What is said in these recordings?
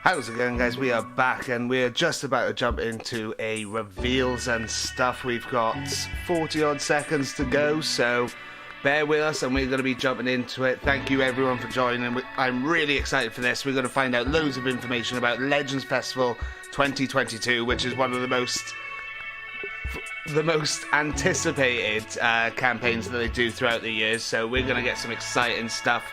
How's it going, guys? We are back and we're just about to jump into a reveals and stuff. We've got 40 odd seconds to go, so bear with us and we're going to be jumping into it. Thank you everyone for joining. I'm really excited for this. We're going to find out loads of information about Legends Festival 2022, which is one of the most anticipated campaigns that they do throughout the years, so we're going to get some exciting stuff.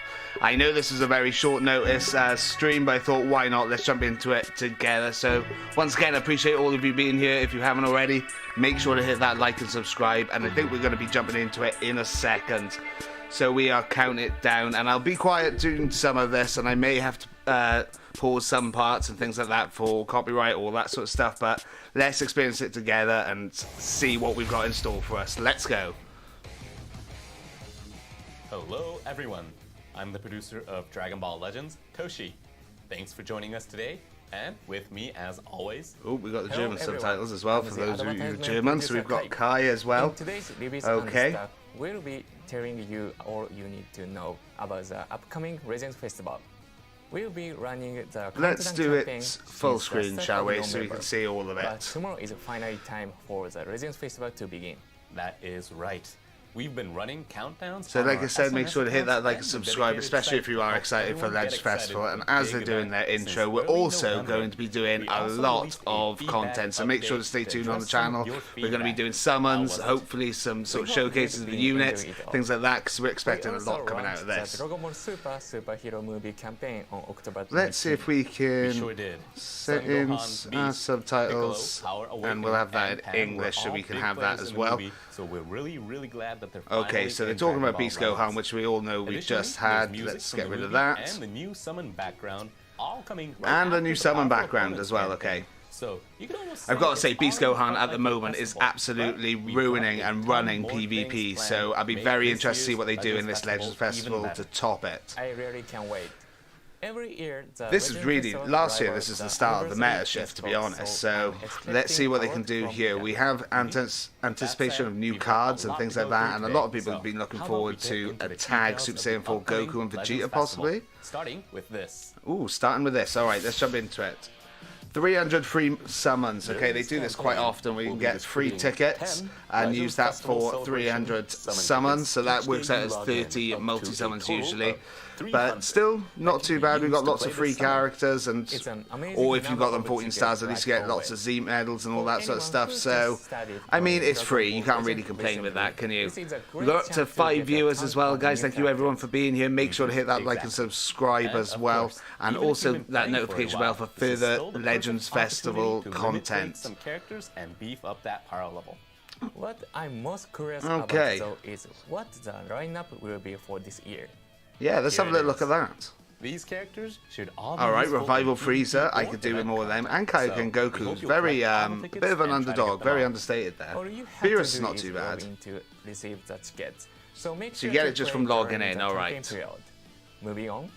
I know this is a very short notice stream, but I thought, why not? Let's jump into it together. So, once again, I appreciate all of you being here. If you haven't already, make sure to hit that like and subscribe. And I think we're going to be jumping into it in a second. So, we are counting it down. And I'll be quiet doing some of this, and I may have to pause some parts and things like that for copyright, all that sort of stuff. But let's experience it together and see what we've got in store for us. Let's go. Hello, everyone. I'm the producer of Dragon Ball Legends, Toshi. Thanks for joining us today, and with me, as always... Oh, we've got the German subtitles as well, for those of you who are German, so we've got Kai as well. In today's reviews okay. stuff, we'll be telling you all you need to know about the upcoming Legends Festival. We'll be running the Let's do campaign it full since the screen, start shall of we, so we November. can see all of But it. tomorrow is finally time for the Legends Festival to begin. That is right. We've been running countdowns. So on like our I said, make SMS sure to hit that accounts like and the subscribe, dedicated especially if site you are to excited help for everyone Legends get excited Festival. for And the as big they're doing their event. intro, Since we're early also November, going to be doing we a also lot released a of feedback content, so make sure to update stay to tuned on the address some channel. of your We're going to be feedback. doing summons, How was it? hopefully some sort of We hope showcases of you've the been units, enjoying it all. things like that, because we're We expecting a also lot coming out launched of the this. Dragon Ball Super superhero movie campaign on October 19th. Let's see if we We can sure did. set Son in Gohan, our Beast, subtitles, Piccolo, Power Awakening, and we'll have that and in Pan English were so all we can big have that players as in the well. movie, so we're really glad that they're Okay, finally so they're in talking Dragon about Ball Beast Legends. Gohan, which we all know we Additionally, just there's had. music Let's from get the rid of movie that. And the new summon background, all coming right And a after new the summon powerful background as well, opponent campaign. okay. So you can almost I've got to it's say, Beast already Gohan felt at the like a moment is festival, absolutely but we've ruining got a and ton running more PvP, things so planned I'll be to make very this interested to see year's what they do in Legends this Legends Festival even to better. top it. I really can't wait. Every year, the This is Legends really, Festival last year rivals this is the start of the anniversary meta shift, to be festival, honest, so so I'm let's see what they expecting can a do lot here. from We them. have anticipation of new We've got cards a and lot things to like go that, through and a today. lot of people have been So, looking how about forward we to get into a the tag details Super of the Saiyan 4 upcoming Goku and Legends Vegeta, Festival, possibly? Starting with this. Ooh, starting with this. Alright, let's jump into it. 300 free summons. Okay, they do this quite often. We can get free tickets and use that for 300 summons. So that works out as 30 multi-summons usually. But still, not too bad. We've got lots of free characters, and It's an amazing or if you've got number them of 14 tickets stars, at least you right get lots away. of Z medals and all that sort of For stuff. anyone So, who's just started I mean, playing it's Dragon free. Ball You can't really Legends complain with that, can you? This is a We've great got up to chance 5 get a viewers ton as well, of guys. new Thank you everyone for characters. being here. Make sure to hit that like and Exactly. subscribe And, as of well, course, and even if also you've been that playing for a notification while, bell for this is further still the perfect Legends Festival opportunity to manipulate content. some characters and beef up that power level. What I'm most curious Okay. about though is what the lineup will be for this year. Yeah, let's have a Here it little look is. at that. These characters should all be Alright, useful Revival in Frieza, I PvP could do or with more of them. And event Kaioken content. So, we Goku, hope you'll very, collect all a the bit tickets of an and try to get underdog, them very all. understated there. All you have Beerus to is do not is too log bad. in to receive the tickets. So make So sure you get to it just play from logging during in, the alright. campaign period. Moving on.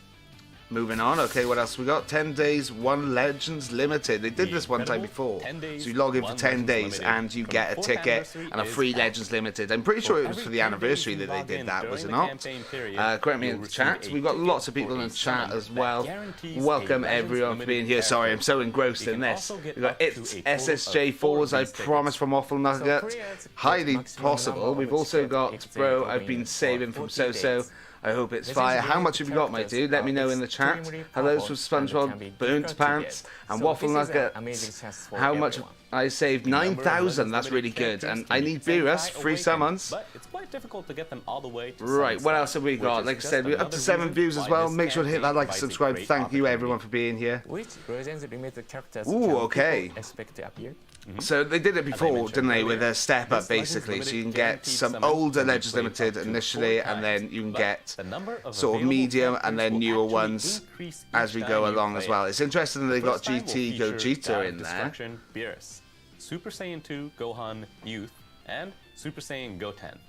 Moving on, okay, what else we got? 10 days, 1 Legends Limited. They did The this one time incredible before. 10 days, So you log in for 1 10 Legends days Limited and you from get the a 4th ticket anniversary and a is free out. Legends Limited. I'm pretty sure it was every for the 10 days anniversary you that they log did in that, was it during the not? campaign period, Correct me you'll in the receive chat. a We've got lots of ticket people for in a the chat summon as that well. guarantees a Welcome Legends everyone for being here. Limited Sorry, I'm so character. engrossed You in can this. also get We've got up to It's a total of 4 SSJ4s, I of these promise, from Waffle Nugget. players Highly get maximum possible. number We've of also tickets got, if they bro, go I've in been for saving from 40 So-So. days. I hope it's This is fire. really How much have you got, my characters dude? Let me are know in the chat. extremely Hello powerful from and can be SpongeBob, difficult Burnt to Pants, get. and So Waffle this is an Nugget. amazing chance for How much everyone. I saved? 9,000. That's really good. And I need Beerus, free summons. But it's quite difficult to get them all the way to Right, what Summon else have we which got? is Like I just said, we're up to another 7 reason views as why well. this Make sure to hit that campaign like and provides a subscribe. great Thank you opportunity. everyone for being here. Which Legends limited characters Ooh, can okay. people expect to appear? So they did it before, mentioned didn't they, with earlier, a step up this Legends basically. So you can Limited get guaranteed some summons older can be Legends played Limited up to initially, 4 and then times, you can but get the number of sort of available medium and characters then will newer actually ones increase as each we time go you along play as it. well. It's interesting that they got First time will GT feature Gogeta God in of there. Destruction, Beerus, Super Saiyan 2 Gohan Youth, and Super Saiyan Goten.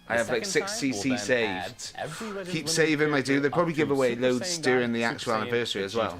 I have like 6 CC saved. Keep saving, my dude. They probably give away loads during the actual anniversary as well.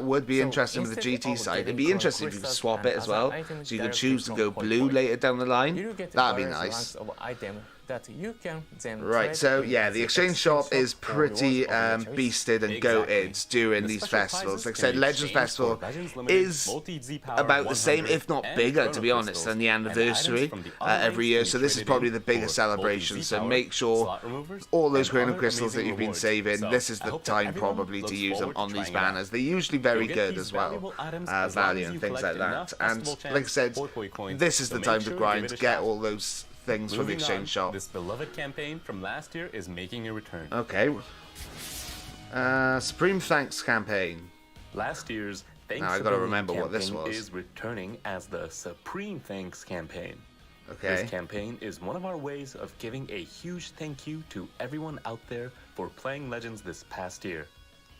that would be So interesting with the instead GT of side. It'd getting be interesting if you could crystals swap and it as other well, items so you could directly choose to from go Koi blue Point, later down the line. you get That'd be various nice. ranks of item that you can then Right, trade so in yeah, the exchange shop is for pretty rewards of your choice. beasted and Exactly. goated during The these special festivals. prizes Like I can said, be Legends exchanged Festival for Legends Limited is Multi-Z-Power about the same, 100 if not and bigger, to Chrono be honest, Crystals, than the and items anniversary from the other every ranks year. can be So this is traded probably in the biggest for celebration. So multi-Z-Power, make sure slot removers, all those and Chrono other Crystals that amazing you've been rewards. saving, So, this is I the hope that time everyone probably to looks use them forward on to these trying it out. banners. They're usually very You'll get good these as well, valuable items as long value as and you things like collect that. enough And festival like I said, chance Poi coins, this is so the make time sure to give grind, it a get shot. all those things from the Moving exchange on, shop. This beloved campaign from last year is making a return. Okay. Supreme Thanks campaign. Last year's Thanks Now I gotta remember what this campaign was. is returning as the Supreme Thanks campaign. Okay. This campaign is one of our ways of giving a huge thank you to everyone out there for playing Legends this past year.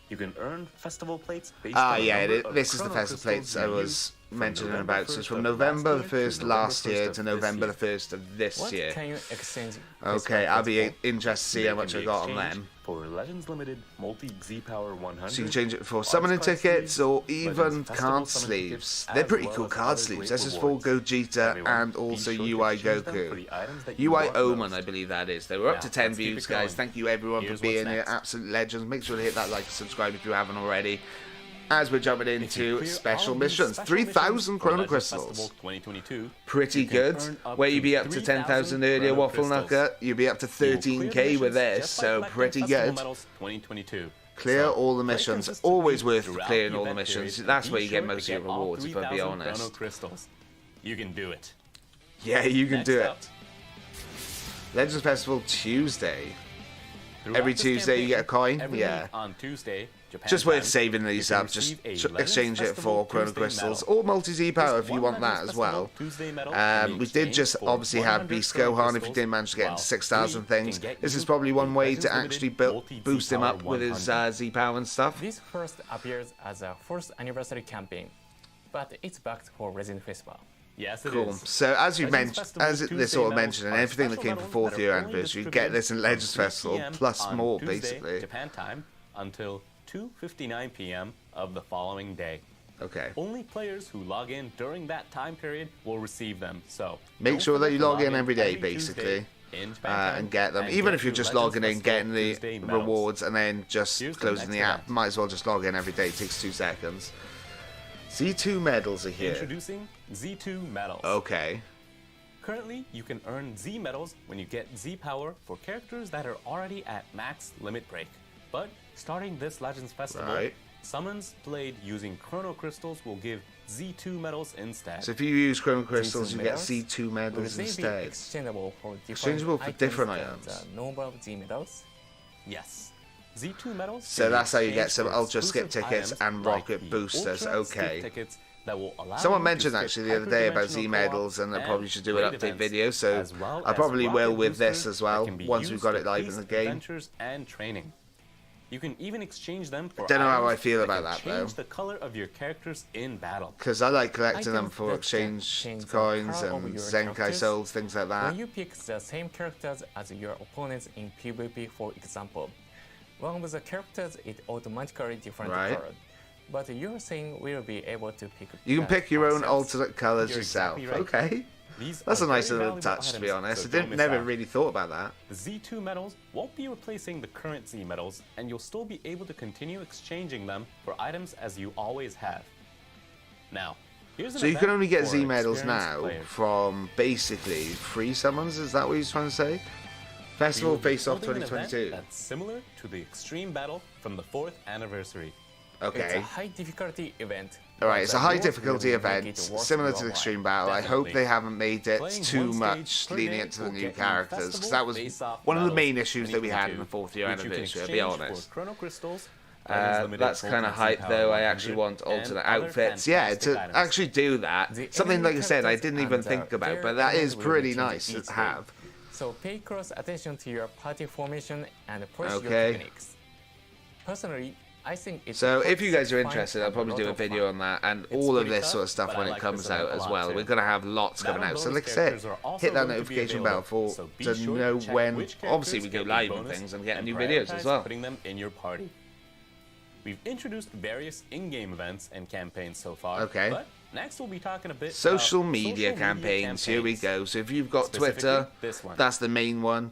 You can earn festival plates based on the Yeah, number of this is the Chrono festival plates Crystals I you was used from mentioning November about. So it's 1st from of November last the year 1st to last November year 1st to of November the this year. 1st of this What year. can you exchange? Okay, I'll be festival? interested to see how They much can I be got on exchanged them. for Legends Limited Multi-Z-Power 100. So you can change it for Arts summoning card tickets or sleeves, even Legends Festival card summon sleeves. tickets, They're as pretty well cool as card other sleeves. great This is for rewards. Gogeta Everyone, and be also sure to UI exchange them for Goku. the items that you UI want Omen, most. I believe that is. They were up Now, to 10 let's keep views, it guys. going. Thank you everyone Here's for being what's here. next. Absolute legends. Make sure to hit that like and subscribe if you haven't already. As we're jumping If you into clear special all of these missions, special 3,000 missions for Chrono Legends Crystals. Festival 2022, Pretty you can good. earn up Where to you'd be up to 3,000 10,000 earlier, Chrono Waffle Crystals. Knucker. You'd be up to You will clear the 13k with missions this, just by so collecting pretty Festival good. Medals 2022. Clear So, all the play missions. consistently Always worth throughout clearing the all the event missions. period, That's and where be you get sure to most of your all rewards, if I'll be 3,000 Chrono honest. Crystals. You can do it. Yeah, you can Next do it. up, Legends Festival Tuesday. throughout Every this Tuesday you get a campaign, coin? every Yeah. week on Tuesday, Japan Just worth time, saving you these can up. Just receive a Legends exchange it Festival for Chrono Tuesday Crystals medal. or multi-Z power if you One want that Legends as well. Festival Tuesday medal can be We did exchanged just for obviously have 100 Beast Chrono Gohan if you Crystals, didn't manage to get while into 6,000 three things. can get This you is probably one the way Legends to actually Limited boost him Multi-Z up with his Power Z power and stuff. This first appears as a fourth anniversary campaign, but it's backed for Resident Festival. Yes, it Cool. is. So as you Legends mentioned, Festival as this Tuesday sort of medals mentioned, and are everything that special came for medals 4th that are year only anniversary, you get distributed this in from Legends 3 Festival p.m. plus on more Tuesday, basically. Japan time until 2:59 p.m. of the following day. Okay. Only players who log in during that time period will receive them. So Make don't sure that forget you to log in every day, Tuesday basically, in Japan time and get them. and Even get if you're your just Legends logging in, Festival getting the Tuesday medals. rewards, and then just Here's the closing next the app, event. might as well just log in every day. It takes 2 seconds. Z2 medals are here. Introducing Z2 medals. Okay. Currently, you can earn Z medals when you get Z power for characters that are already at max limit break. But starting this Legends Festival, Right. summons played using Chrono Crystals will give Z2 medals instead. So if you use Chrono Crystals, you get medals C2 Will medals they be instead. exchangeable for different Exchangeable for different than items. the normal Z medals? Yes. Z2 medals. So can be that's how you get exchanged some for Ultra Skip exclusive tickets items and like Rocket the boosters. Ultra Skip Okay. tickets that will allow Someone you to mentioned skip actually the other day about hyperdimensional Z co-op medals, and I probably should do an raid update events, video. So as well I as probably will rocket with this boosters as that well can be once we've used got to it live in haste the game. Adventures and training. You can even exchange them for Don't know how items I feel that about can that, though. change the color of your characters in battle. Because I like collecting them Items for that can exchange change the coins color of and your Zenkai characters. souls, things like that. When you pick the same characters as your opponents in PvP, for example, one of the characters is automatically different Right. color. But you're saying we'll be able to pick. You can that pick your own ourselves. alternate colours You're yourself. exactly right. Okay. These That's are a nice very little valuable touch, to be items, honest. so I don't didn't miss never out. really thought about that. The Z2 medals won't be replacing the current Z medals, and you'll still be able to continue exchanging them for items as you always have. Now, here's an So you can event only get for Z medals experienced now players. from basically free summons. Is that what he's trying to say? We Festival will be Face Off holding an event 2022. That's similar to the Extreme Battle from the 4th anniversary. It's a Okay. high difficulty event. Alright, it's a but the high rewards difficulty will make event, it worth similar your to the while. Extreme Battle. I hope Definitely. they haven't made it Playing too one much stage per lenient day to the will new get you characters, because festival that was face-off one of the medals main issues that we had in the 2022, 4th year which you can anniversary, I'll be exchange honest. for Chrono Crystals, Legends Limited That's kind of Multi-Z hype Power though. I 100, actually want and alternate other outfits. Yeah, fantastic to items. actually do that. The Something enemy like I said, I characters didn't and even the think about, player but that elements is will pretty change nice each to day. have. So pay close attention to your party formation and polish your Okay. techniques. Personally, I think it's So quite if you guys are satisfying interested, I'll and probably lot do a of video fun. on that and It's all of pretty this tough, sort of stuff but when I it like comes this out event a as lot well. too. We're gonna have lots coming Battle out. So bonus like I said, characters are also hit that going to be notification bell available, for so be to sure know check when which obviously we characters go get live the and bonus things and get and new videos as prioritize well. putting them in your party. We've introduced various in-game events and campaigns so far, Okay. but Next, we'll be talking a bit Social about media campaigns. Here we go. So if you've got Specifically, Twitter, this one. that's the main one.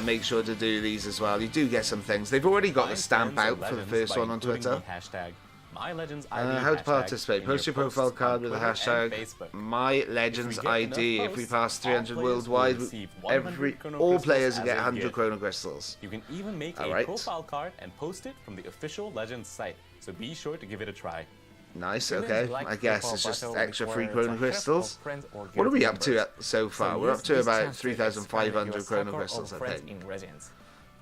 Make sure to do these as well. You do get some things. They've already got the Find stamp friends out and for the legends first by one on including Twitter. the hashtag MyLegendsID How to hashtag participate? in Post your posts profile on card with the Twitter and hashtag Facebook. MyLegendsID. If we get If enough we posts, pass 300 all players will worldwide, receive 100 chrono all crystals players as get a 100 gift. chrono crystals. You can even make All a right. profile card and post it from the official Legends site, so be sure to give it a try. Nice, Winners okay. like I guess football it's just battle extra free requires chrono the help crystals. of friends or What are we guild up to members. so far? So We're up use to this about chance to expand 3,500 your chrono circle of crystals, I friends think. in Legends.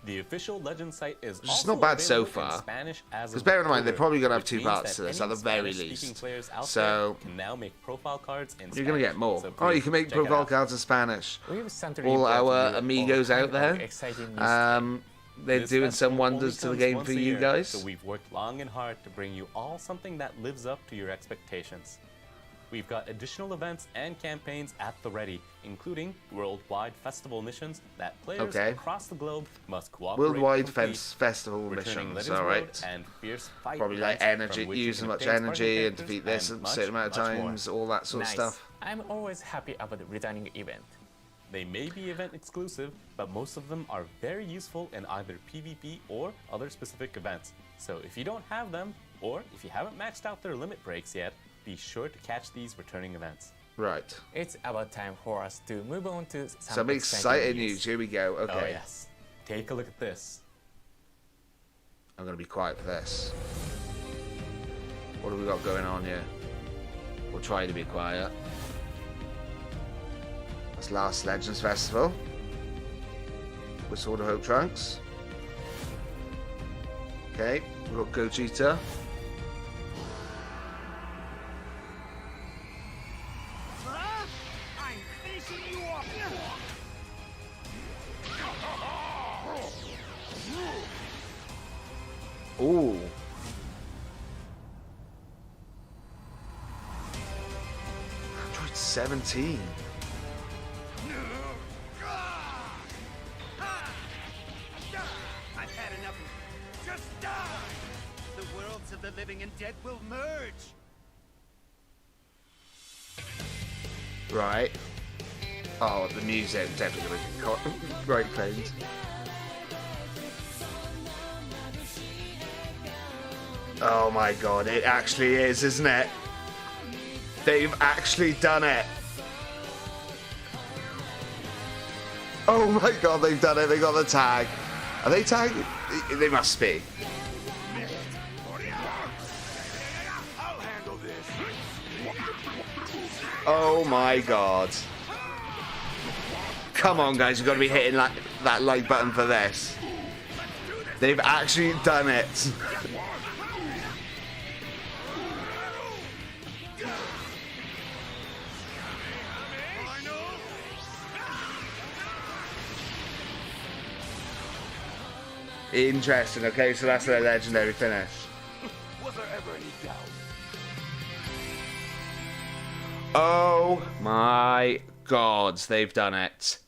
The official Legends site is is also not bad so available in far. Spanish as Because of bear in mind, they're October, probably going to have which 2 means parts to that this any at the very Spanish-speaking least. players out So there can now make profile cards in you're going to Spanish, get more. so Oh, you please can make check it profile out. cards in Spanish. We recently All brought our you amigos all out kind of there. exciting news. They're This doing some festival wonders to only the comes game once for a you year, guys. So we've worked long and hard to bring you all something that lives up to your expectations. We've got additional events and campaigns at the ready, including worldwide festival missions that players Okay. across the globe must cooperate Worldwide to complete, festival returning missions, Legends Road alright. and fierce fight Probably like events energy, from which you use can much obtain energy sparking and defeat characters this and a certain amount of much more. times, all that sort of Nice. stuff. I'm always happy about the returning event. They may be event exclusive, but most of them are very useful in either PvP or other specific events. So if you don't have them, or if you haven't maxed out their limit breaks yet, be sure to catch these returning events. Right. It's about time for us to move on to Some exciting news. Here we go. Okay. Oh yes, take a look at this. I'm going to be quiet for this. What have we got going on here? We'll try to be quiet. That's last Legends Festival. With Sword of Hope Trunks. Okay, we've got Gogeta. I'm finishing you off! Ooh. Android 17. I've had enough of you. Just die! The worlds of the living and dead will merge! Right. Oh, the music definitely going to be great things. Oh my god, it actually is, isn't it? They've actually done it. Oh my god, they've done it. They got the tag. Are they tagged? They must be. I'll handle this! Oh my god. Come on, guys, you've got to be hitting that like button for this. They've actually done it. Interesting, okay, so that's their legendary finish. Was there ever any doubt? Oh my god, they've done it.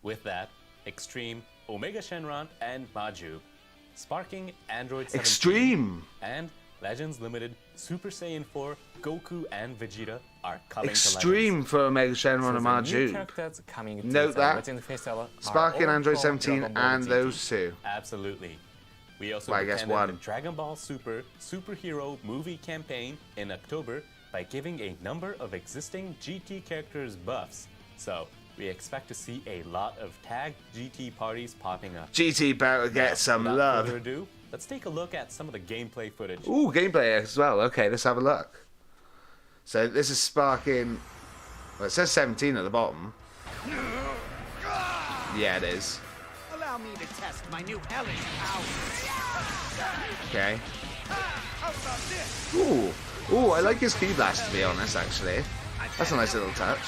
With that, Extreme, Omega Shenron, and Maju, sparking Android 17, Extreme! and Legends Limited, Super Saiyan 4, Goku, and Vegeta are coming to Extreme Legends. for Omega Shenron So and the new Maju. characters coming to Note the that. Legends Festival are Sparking all Android from 17 Dragon Ball and GT. those two. Absolutely. We also Well, I guess attended one. the Dragon Ball Super Superhero movie campaign in October by giving a number of existing GT characters buffs. So we expect to see a lot of tag GT parties popping up. GT about to get some Without love. further ado, let's take a look at some of the gameplay footage. Ooh, gameplay as well. Okay, let's have a look. So this is sparking. Well, it says 17 at the bottom. Yeah, it is. Allow me to test my new hellish power! Okay. How about this? Ooh, I like his key blast, to be honest. Actually, that's a nice little touch.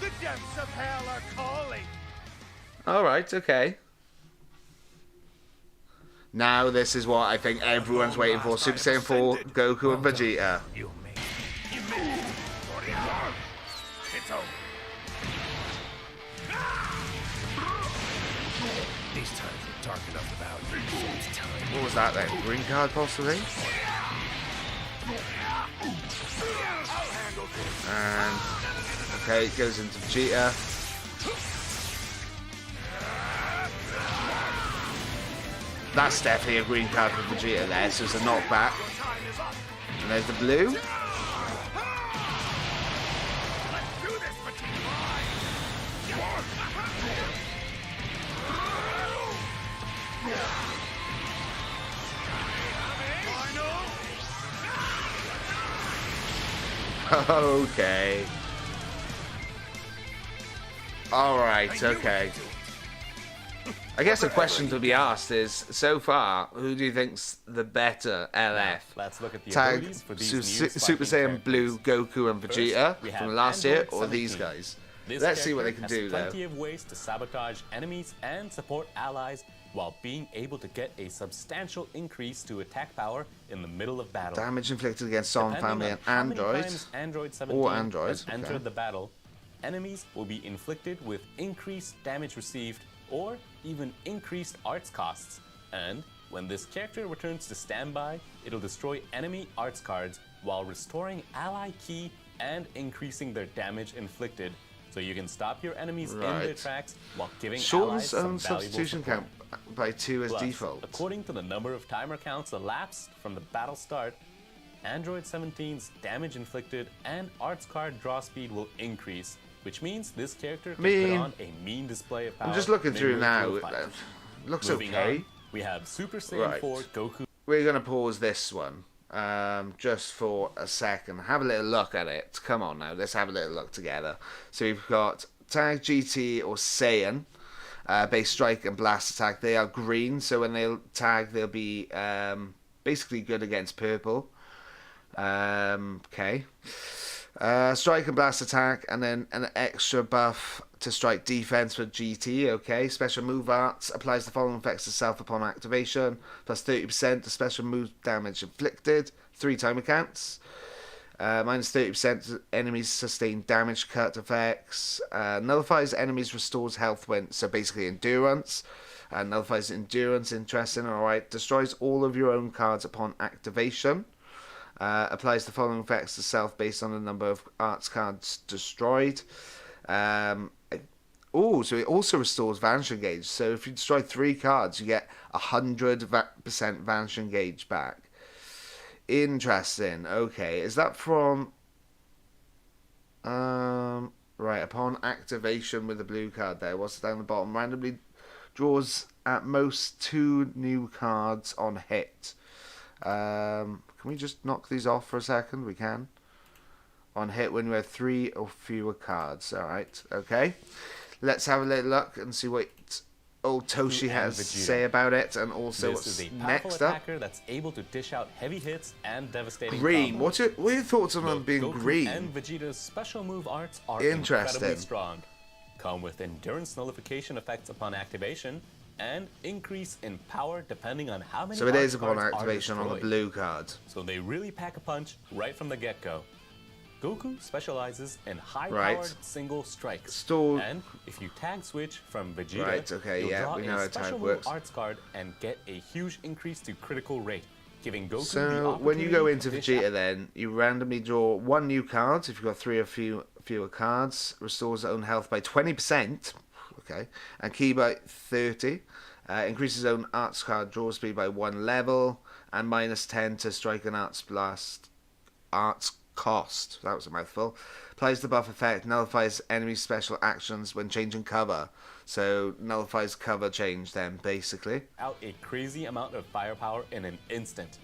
The depths of hell are calling! All right, okay. Now this is what I think everyone's waiting for: Super Saiyan 4, Goku, and Vegeta. You made it. You made it. It's over. These times are What was that then? Green card possibly? And okay, it goes into Vegeta. That's definitely a green card for Vegeta there, so it's a knockback. And there's the blue. Okay. Alright, okay. I guess the question to be asked is, so far, who do you think's the better LF? Let's look at the Tag abilities for these new Super spiking Saiyan Blue, Goku and Vegeta we have from last year, Android or these 17. guys? This Let's see what they character can do has though. plenty of ways to sabotage enemies and support allies while being able to get a substantial increase to attack power in the middle of battle. Damage inflicted against Son Depending family on and how many Android. times Android 17 Or Android, has okay. entered the battle, enemies will be inflicted with increased damage received or even increased arts costs. And when this character returns to standby, it'll destroy enemy arts cards while restoring ally key and increasing their damage inflicted. So you can stop your enemies in their Right. tracks while giving allies Shortens some own valuable substitution support. count by 2 as Plus, default. according to the number of timer counts elapsed from the battle start, Android 17's damage inflicted and arts card draw speed will increase, which means this character can put on a mean display of power. I'm just looking through midway now. through a fight. Looks Moving okay. on, we have Super Saiyan Right. 4 Goku. We're going to pause this one just for a second. Have a little look at it. Come on now, let's have a little look together. So we've got Tag, GT, or Saiyan. Base strike and blast attack. They are green, so when they tag, they'll be basically good against purple. Okay. Strike and blast attack, and then an extra buff to strike defense for GT. Okay. Special move arts applies the following effects to self upon activation: plus 30% to special move damage inflicted, 3 timer counts. Minus 30% to enemies sustain damage cut effects. Nullifies enemies restores health when, so basically endurance. Nullifies endurance, interesting, alright. Destroys all of your own cards upon activation. Applies the following effects to self based on the number of arts cards destroyed. So it also restores Vanishing Gauge. So if you destroy 3 cards, you get 100% Vanishing Gauge back. Interesting. Okay, is that from... right, upon activation with the blue card there, what's down the bottom? Randomly draws at most 2 new cards on hit. Can we just knock these off for a second? We can. On hit when we have 3 or fewer cards. Alright, okay. Let's have a little look and see what old Toshi has to say about it, and also This is what's a powerful next up. attacker that's able to dish out heavy hits and devastating Green. combos. What are your thoughts on them Both being Goku green? and Vegeta's special move arts are Interesting. incredibly strong. Come with endurance nullification effects upon activation and increase in power depending on how many So it is arts upon cards are activation on the destroyed. blue card. So they really pack a punch right from the get-go. Goku specializes in high-powered Right. single strikes. Still- And if you tag switch from Vegeta, Right, okay, you'll yeah, draw we know a how tag special works. move arts card and get a huge increase to critical rate, giving Goku the So when you go opportunity into to dish Vegeta, out then you randomly draw 1 new card. If you've got 3 or fewer cards, restores own health by 20%. Okay, and key by 30. Increases own arts card draw speed by 1 level, and minus 10 to strike an arts blast arts cost. That was a mouthful. Applies the buff effect, nullifies enemy special actions when changing cover. So nullifies cover change then, basically. out a crazy amount of firepower in an instant.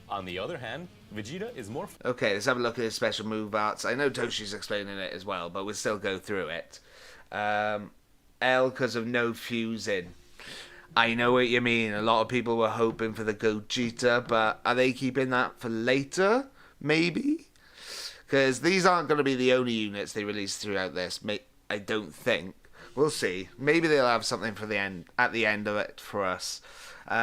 On the other hand, Vegeta is more Okay, let's have a look at his special move arts. I know Toshi's explaining it as well, but we'll still go through it. L because of no fusing. I know what you mean. A lot of people were hoping for the Gogeta, but are they keeping that for later? Maybe? Because these aren't going to be the only units they release throughout this. I don't think. We'll see. Maybe they'll have something for the end at the end of it for us.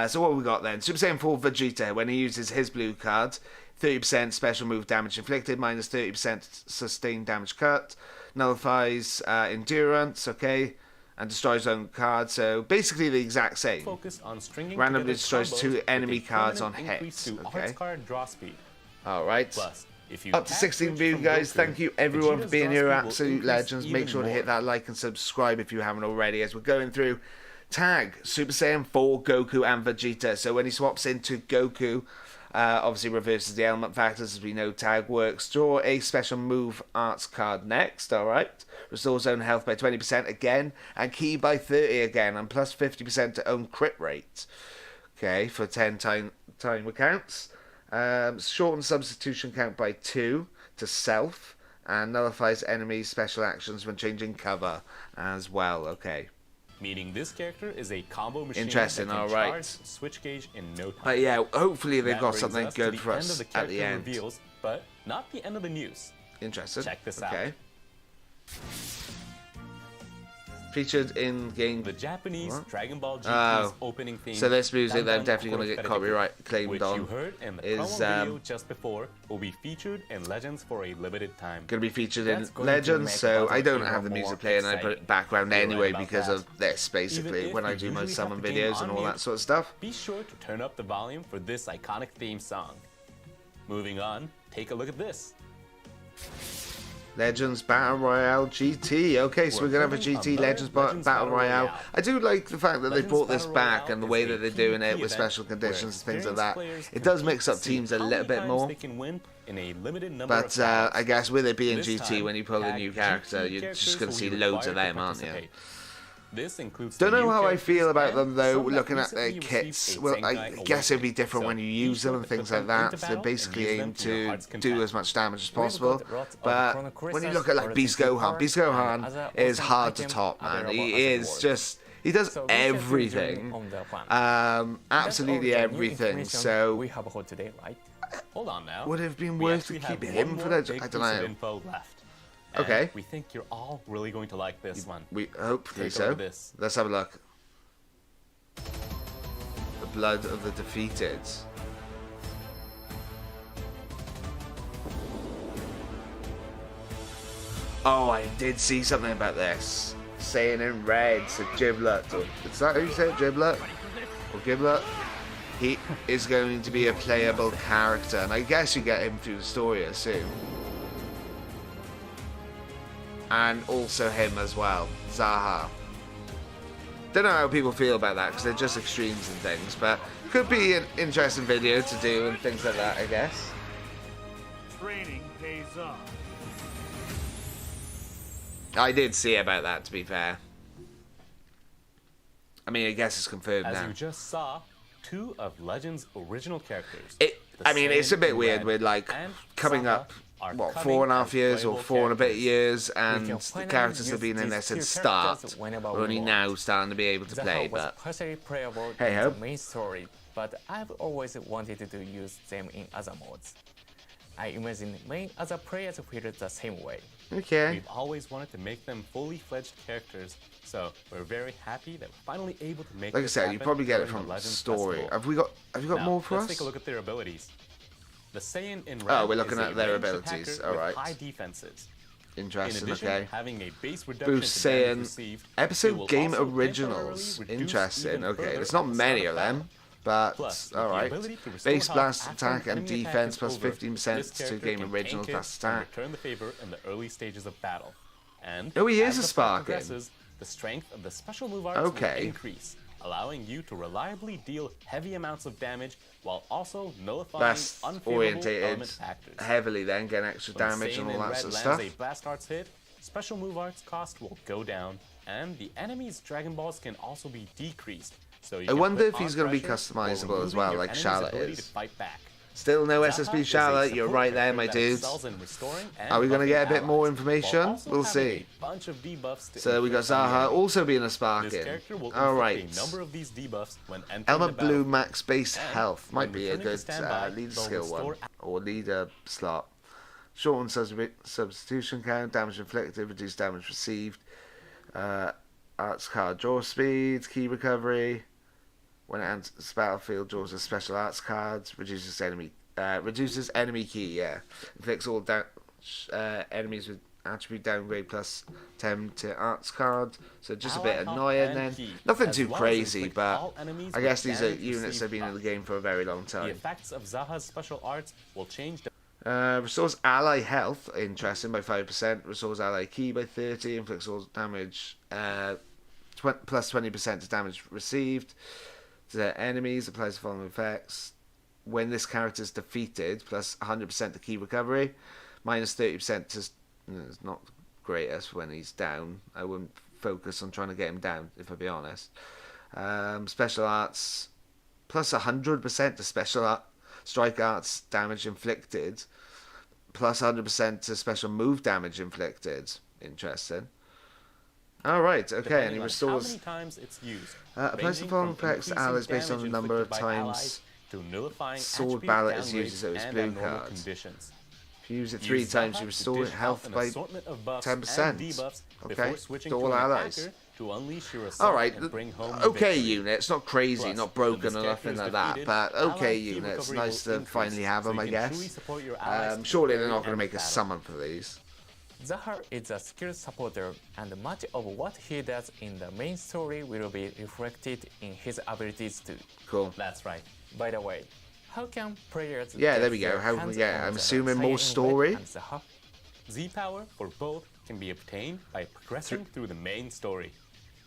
So what have we got then? Super Saiyan 4 Vegeta, when he uses his blue card, 30% special move damage inflicted, minus 30% sustained damage cut, nullifies endurance, okay, and destroys own card. So basically the exact same. Focus on stringing Randomly together destroys combos 2 with enemy a cards on permanent increase hit. to Okay. Arts card draw speed. All right. Plus, if you Up to tag 16 switch view, from guys. Goku, Thank you everyone for Vegeta's being draw here, speed will absolute increase legends. Make even sure to more. hit that like and subscribe if you haven't already, as we're going through Tag, Super Saiyan 4, Goku, and Vegeta. So when he swaps into Goku, obviously reverses the element factors, as we know Tag works. Draw a special move arts card next, alright. Restores own health by 20% again, and key by 30 again, and plus 50% to own crit rate. Okay, for 10 time accounts. Shorten substitution count by 2 to self, and nullifies enemy special actions when changing cover as well. Okay. Meaning this character is a combo machine Interesting, that can alright. charge switch gauge in no time. But yeah, hopefully they've That got brings something us to good the for end us of the at character the end. reveals, but not the end of the news. Interesting. Check this out. Okay. Featured in game. The Japanese What? Dragon Ball GT's Oh. opening theme. So this music that I'm Dandan definitely going to get Korofereki, copyright claimed which on. you heard in the is, promo video just before, will be featured in Legends for a limited time. Going to be featured in That's going to Legends, make so Battle I don't even have the more music playing. I put it exciting. background You're right anyway about because that. of this, basically, Even when if I you do my usually summon have the game videos and on all mute, that sort of stuff. Be sure to turn up the volume for this iconic theme song. Moving on, take a look at this. Legends Battle Royale GT. Okay, so we're going to have a filming GT another Legends Legends Battle Battle Royale. Royale. I do like the fact that they Legends brought this Battle back Royale and the is way a that they're doing it PvP with event special where conditions and things like experienced that. players It does mix up compete to see teams a how little many bit times more. they can win in a limited number of But battles. I guess with it being This GT, time, when you pull a tag new GT character, you're characters just going to will see be loads of required them, to aren't you? participate. This includes Don't the know new how I characters feel about and them though, some that looking at their recently kits. received a Well, I Zenkai guess it'd be awakening. different So when you be use sure them and to put things them like into that. So battle basically and use aim them to your to heart's do content. as much damage as We've possible. got lots of But Chrono when you Crystals look at like for Beast the Gohan, Beast Gohan and other is awesome hard to items top, man. available He as is rewards. just, he does So recently everything. during on the plan. Absolutely That's all the new everything. information So we have for today, right? Hold on now. would it have been We worth to actually keep have him one for more that? big I don't piece of know. info left. And Okay. we think you're all really going to like this one. We hopefully Take a look so. at this. Let's have a look. The blood of the defeated. Oh, I did see something about this. Saying in red, so Giblet. Is that who said Giblet? Or Giblet? He is going to be a playable character, and I guess you get him through the story, I assume. And also him as well, Zaha. Don't know how people feel about that because they're just extremes and things, but could be an interesting video to do and things like that, I guess. Training pays off. I did see about that, to be fair. I mean, I guess it's confirmed As now. you just saw, two of Legends' original characters. I mean, it's a Saiyan bit in weird red with like and coming Zaha up, are what, coming 4.5 as years or playable 4 and a bit characters. years, We and can the finally characters have use been in there these since two characters start. whenever We're we only want. now starting to be able to play, Zaha was but partially playable Hey in ho. the main story, but I've always wanted to use them in other modes. I imagine main other players feel the same way. okay. We've always wanted to make them fully fledged characters, so we're very happy that we're finally able to make Like I this said, you happen probably get it during the from the Legends story. Festival. Have you got Now, more for let's us? take a look at their abilities. The Saiyan in red Oh, we're looking is at a their ranged abilities, attacker alright. with high defenses. In Interesting, addition, okay. having a base reduction Boost to damage Saiyan received, it episode will game also originals. temporarily reduce Interesting. even Okay, further there's not at the many start of battle. them, but Plus, with the all right. ability to restore Base health blast after attack an and enemy attack defense is plus over, 15% this to character game can original tank it plus and attack. return the favor in the early stages of battle. And Oh, he is as a the fight Sparking. progresses, the strength of the special move arts Okay. will increase, allowing you to reliably deal heavy amounts of damage while also nullifying That's unfavorable orientated element factors. heavily, then getting extra When damage Saiyan and all in that red sort of lands stuff. a blast arts hit, special move arts cost will go down, and the enemy's Dragon Balls can also be decreased. So you I can wonder put if he's on gonna be pressure while customizable as removing well, your like enemy's Charlotte ability is. to fight back. Still no Zaha SSB is a Charlotte. You're support right there, my character that dudes. excels in restoring and Are we gonna buffing get a bit more allies, information? while also We'll having see. a bunch of debuffs to So we got inflict on the Zaha enemy. also being a This Sparking. character will All inflict right. a number of these debuffs when entering Element the Blue battle. max base And health might when be a returning to good standby, leader they'll skill one, restore or leader slot. Shorten substitution count, damage inflicted, reduce damage received, arts card draw speed, key recovery. When it enters the battlefield, draws a special arts cards, reduces enemy key. Yeah, inflicts all enemies with attribute downgrade plus 10 to arts card. So just a Ally bit Hop annoying and then. Key, Nothing as too well as crazy, inflict but all enemies I with guess these are damage units that received have been in the buff. game for a very long The time. effects of Zaha's special arts will change. Restores ally health, interesting, by 5%. Restores ally ki by 30. Inflicts all damage, plus 20% to damage received. To enemies, applies the following effects. When this character is defeated, plus 100% to ki recovery. Minus 30% to... It's not greatest when he's down. I wouldn't focus on trying to get him down, if I be honest. Special arts, plus 100% to special art. Strike arts damage inflicted, plus 100% to special move damage inflicted. Interesting. Alright, okay, and Depending he on restores... how many times it's used, applies the ranging following from effects to increasing allies based on the damage number of inflicted by allies times to nullifying sword attribute ballot is downgrades used as his and blue abnormal card. conditions. If you use it 3 Use times, Zaha you to restore dish health out an by assortment of buffs 10%. and debuffs Okay, before switching to all to an allies. attacker to unleash your assault Alright, and bring home the okay victory. unit, it's not crazy, Plus, not when broken this or nothing character like is that, defeated, but allied okay ki unit, it's recovery nice will to increase, finally have so them, I you can truly guess. support your allies to Surely they're carry not going to and make a battle. summon for these. Zaha is a skill supporter, and much of what he does in the main story will be reflected in his abilities too. Cool. That's right. By the way, how can players Yeah, get there we go. their How can we hands get it? on I'm the assuming Cyan more Red story? and Zaha? Z-Power for both can be obtained by progressing through the main story.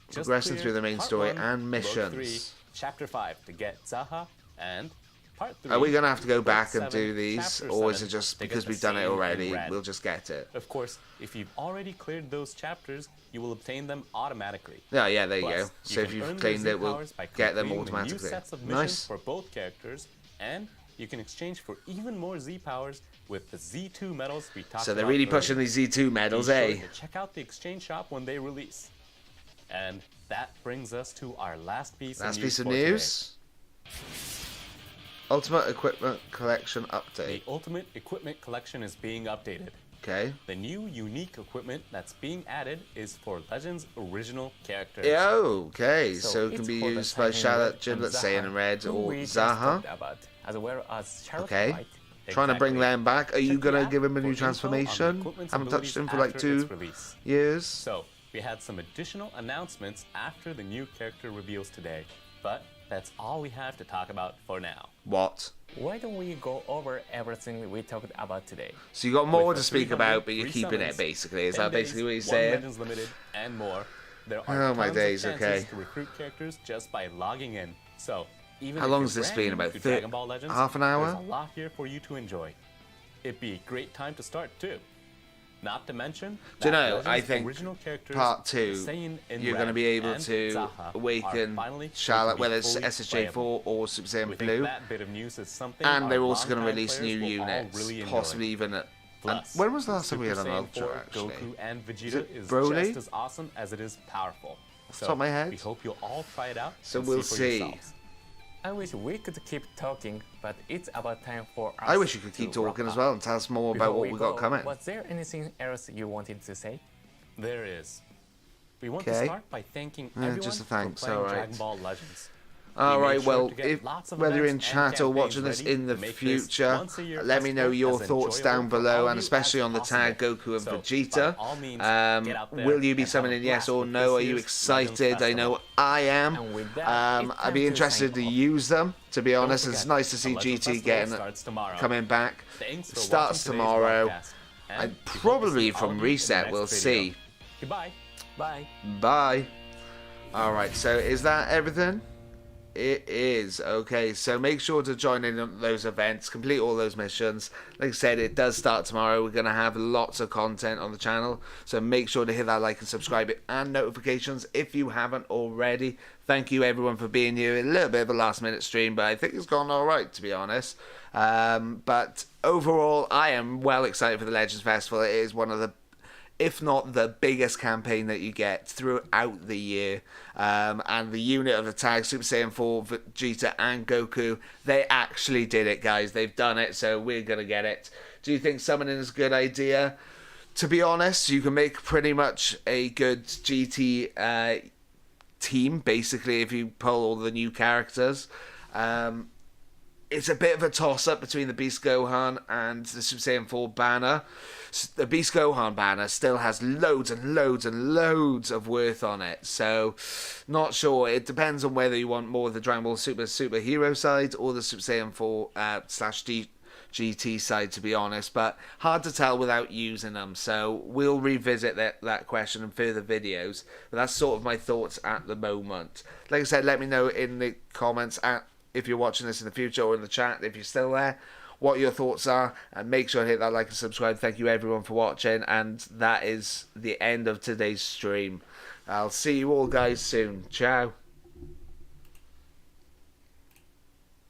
Just Progressing clear through the main Part story 1, and Book 3, missions. Chapter 5 to get Zaha, and Part 3. Are we going to have to go Book back and 7, do these, Chapter or is 7 it just to get because the we've done it same in already, red. we'll just get it? Of course, if you've already cleared those chapters, you will obtain them automatically. Yeah, there you Plus, go. So if can you've earn claimed those it, we'll Z-powers by get them completing the automatically. New sets of missions Nice. for both characters, and you can exchange for even more Z-powers with the Z2 medals we talked about. So they're really pushing earlier. these Z2 medals, Be sure eh? to check out the exchange shop when they release. And that brings us to our last piece Last of news. piece of for today. news. Ultimate Equipment Collection The update. Ultimate Equipment Collection is being updated. Okay. The new unique equipment that's being added is for Legends original characters. Yeah, okay. So it can it's be for the used by Cyan Charlotte, Red Giblet, and Saiyan, Zaha, and Red, who or we just Zaha. talked about, as well as Charlotte Okay. White. Trying to bring Exactly. them back. Are you Check the going to app give him a for new info on the transformation? equipment's Haven't touched abilities him for like after its 2 release. years. So, we had some additional announcements after the new character reveals today, but that's all we have to talk about for now. What? Why don't we go over everything we talked about today? So you got more With to the speak 300 about, but you're free keeping summons, it basically. Is 10 that basically days, what you're one saying? Legends Limited, and more. There are Oh, my tons days, of chances okay. to recruit characters just by logging in. So, even How if long you're has this brand been? new About to 30 Dragon Ball Legends, half an hour? There's a lot here for you to enjoy. It'd be a great time to start too. Not to mention, Do you that know, Legends I think original characters, part the 2, Saiyan in you're Red going to be able and to Zaha are awaken finally Charlotte, going to be whether it's fully SSJ4 playable. or Super We Saiyan think Blue. that bit of news is something And our they're also going to longtime release players new will all units, really enjoy. possibly even at... And Plus, when was the last time we had Super an Saiyan Ultra, 4, actually? Goku and Vegeta it is Broly? just as awesome as it is powerful. Off the top of my head? We hope you'll all try it out. So and we'll see. For see. yourselves. I wish we could keep talking, but it's about time for us. I wish you could to keep talking wrap as up. well and tell us more about Before what we got go, coming. Was there anything else you wanted to say? There is. We want to Okay. start by thanking everyone just a thanks, for playing alright. Dragon Ball Legends. All We right, made sure well, to get if, lots of whether you're in events and chat or campaigns watching this ready in the to make this future, once-a-year let me know festival your as thoughts enjoyable down for below, all and you especially as on the tag possible. Goku and So, Vegeta. by all means, get out there Will you be and have summoning a yes blast or with no? this Are you year's excited? Legends I know Festival. I am. And with that, it's I'd time be to interested to sign off. use them, to be Don't honest. It's forget, nice to the see Legends GT Festival getting starts tomorrow. coming back. Thanks for Starts watching today's tomorrow. broadcast, and And we hope to probably see all from of you in the Reset, next we'll video. see. Goodbye. Bye. Bye. Alright, so is that everything? It is. Okay, so make sure to join in on those events, complete all those missions. Like I said, it does start tomorrow. We're going to have lots of content on the channel, so make sure to hit that like and subscribe and notifications if you haven't already. Thank you everyone for being here. A little bit of a last minute stream, but I think it's gone alright, to be honest. But overall, I am well excited for the Legends Festival. It is one of the, if not the biggest campaign that you get throughout the year. And the unit of the tag, Super Saiyan 4, Vegeta and Goku, they actually did it, guys. They've done it, so we're going to get it. Do you think summoning is a good idea? To be honest, you can make pretty much a good GT team, basically, if you pull all the new characters. it's a bit of a toss-up between the Beast Gohan and the Super Saiyan 4 banner. The Beast Gohan banner still has loads and loads and loads of worth on it, so not sure. It depends on whether you want more of the Dragon Ball Super superhero side or the Super Saiyan 4 /GT side, to be honest, but hard to tell without using them, so we'll revisit that question in further videos, but that's sort of my thoughts at the moment. Like I said, let me know in the comments if you're watching this in the future, or in the chat if you're still there, what your thoughts are, and make sure to hit that like and subscribe. Thank you everyone for watching, and that is the end of today's stream. I'll see you all guys soon. Ciao.